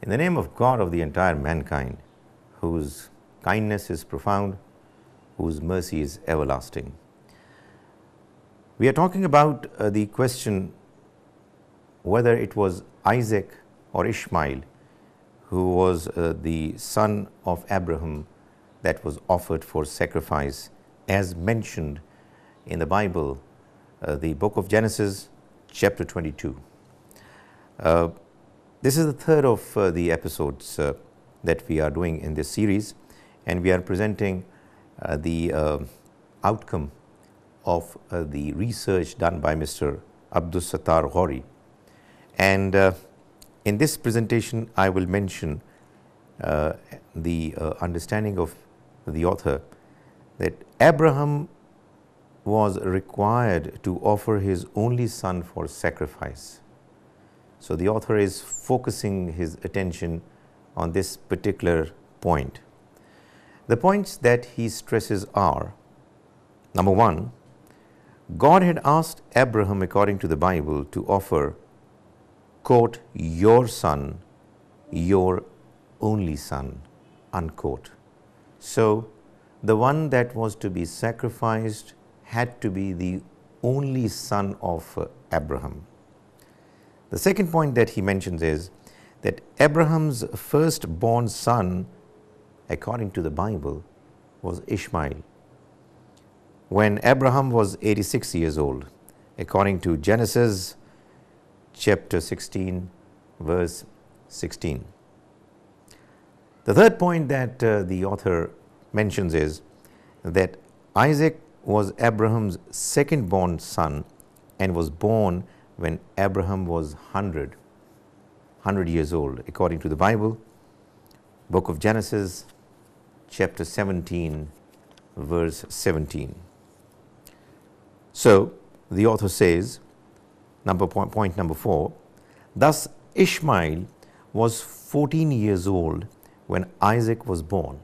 In the name of God of the entire mankind, whose kindness is profound, whose mercy is everlasting. We are talking about the question whether it was Isaac or Ismail who was the son of Abraham that was offered for sacrifice, as mentioned in the Bible, the book of Genesis, chapter 22. This is the third of the episodes that we are doing in this series, and we are presenting the outcome of the research done by Mr. Abdus Sattar Ghauri. And in this presentation, I will mention the understanding of the author that Abraham was required to offer his only son for sacrifice. So the author is focusing his attention on this particular point. The points that he stresses are: number one, God had asked Abraham, according to the Bible, to offer, quote, your son, your only son, unquote. So the one that was to be sacrificed had to be the only son of Abraham. The second point that he mentions is that Abraham's firstborn son, according to the Bible, was Ismail, when Abraham was 86 years old, according to Genesis chapter 16, verse 16. The third point that the author mentions is that Isaac was Abraham's second-born son and was born when Abraham was 100 years old, according to the Bible, book of Genesis, chapter 17, verse 17. So the author says, point number 4, thus Ishmael was 14 years old when Isaac was born.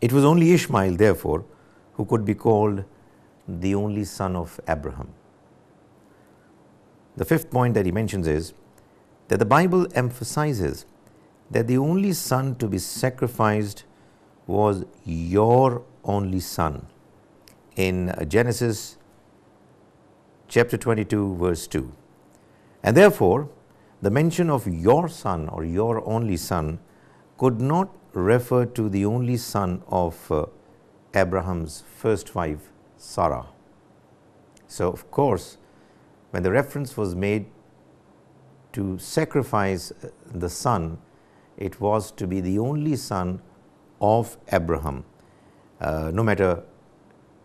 It was only Ishmael, therefore, who could be called the only son of Abraham. The fifth point that he mentions is that the Bible emphasizes that the only son to be sacrificed was your only son in Genesis chapter 22, verse 2. And therefore, the mention of your son or your only son could not refer to the only son of Abraham's first wife, Sarah. So, of course, when the reference was made to sacrifice the son, it was to be the only son of Abraham, no matter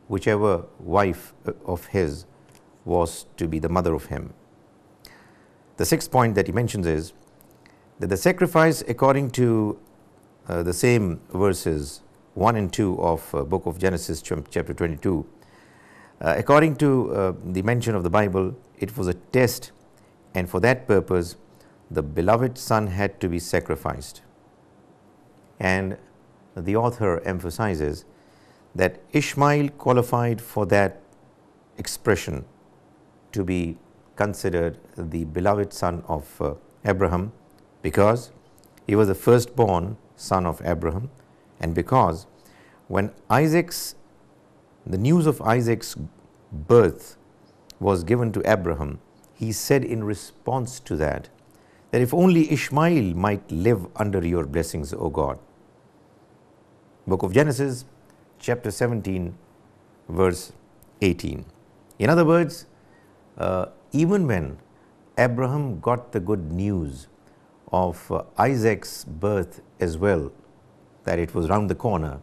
whichever wife of his was to be the mother of him. The sixth point that he mentions is that the sacrifice, according to the same verses 1 and 2 of book of Genesis chapter 22, according to the mention of the Bible, it was a test, and for that purpose the beloved son had to be sacrificed. And the author emphasizes that Ishmael qualified for that expression to be considered the beloved son of Abraham because he was the firstborn son of Abraham, and because when the news of Isaac's birth was given to Abraham, he said in response to that if only Ishmael might live under your blessings, O God. Book of Genesis chapter 17, verse 18. In other words, even when Abraham got the good news of Isaac's birth as well, that it was round the corner,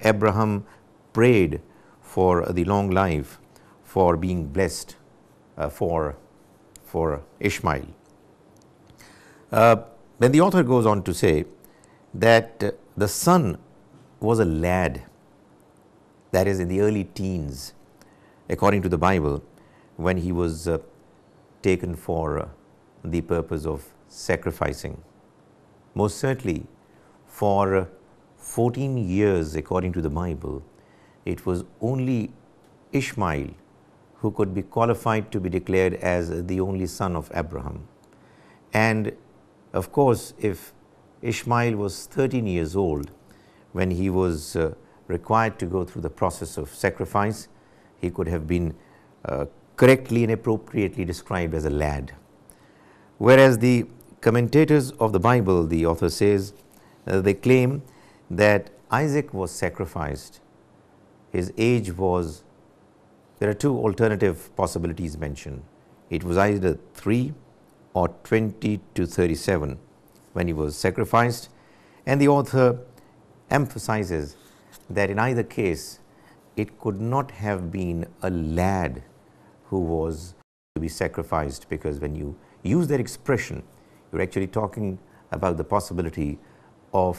Abraham prayed for the long life, for being blessed for Ishmael. Then the author goes on to say that the son was a lad, that is in the early teens, according to the Bible, when he was taken for the purpose of sacrificing. Most certainly, for 14 years, according to the Bible, it was only Ishmael who could be qualified to be declared as the only son of Abraham. And Of course, if Ismail was 13 years old when he was required to go through the process of sacrifice, he could have been correctly and appropriately described as a lad. Whereas the commentators of the Bible, the author says, they claim that Isaac was sacrificed. His age was, there are two alternative possibilities mentioned. It was either 3 or 20 to 37 when he was sacrificed, and the author emphasizes that in either case it could not have been a lad who was to be sacrificed, because when you use that expression, you're actually talking about the possibility of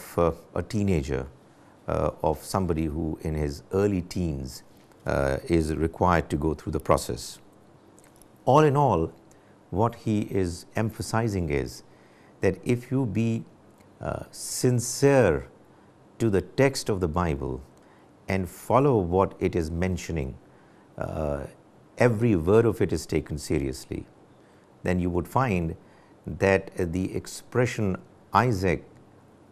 a teenager, of somebody who in his early teens is required to go through the process. All in all, what he is emphasizing is that if you be sincere to the text of the Bible and follow what it is mentioning, every word of it is taken seriously, then you would find that the expression Isaac,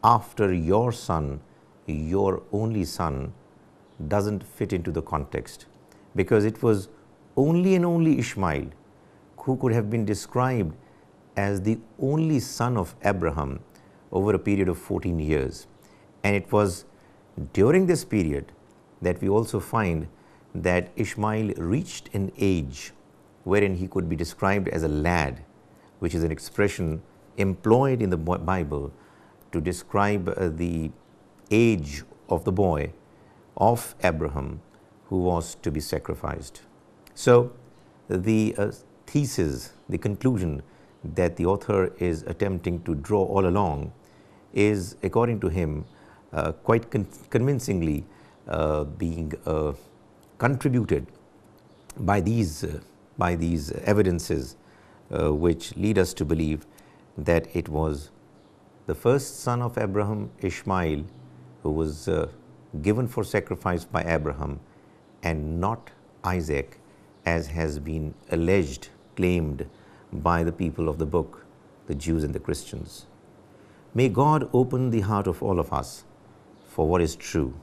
after your son, your only son, doesn't fit into the context, because it was only and only Ismail who could have been described as the only son of Abraham over a period of 14 years. And it was during this period that we also find that Ismail reached an age wherein he could be described as a lad, which is an expression employed in the Bible to describe the age of the boy of Abraham who was to be sacrificed. So the thesis, the conclusion that the author is attempting to draw all along is, according to him, quite convincingly being contributed by these evidences, which lead us to believe that it was the first son of Abraham, Ismail, who was given for sacrifice by Abraham, and not Isaac, as has been alleged, claimed by the people of the book, the Jews and the Christians. May God open the heart of all of us for what is true,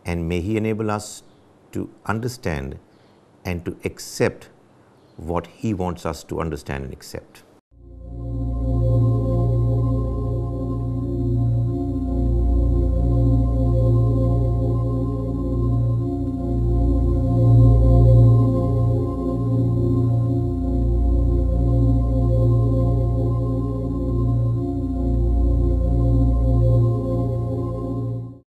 and may He enable us to understand and to accept what He wants us to understand and accept.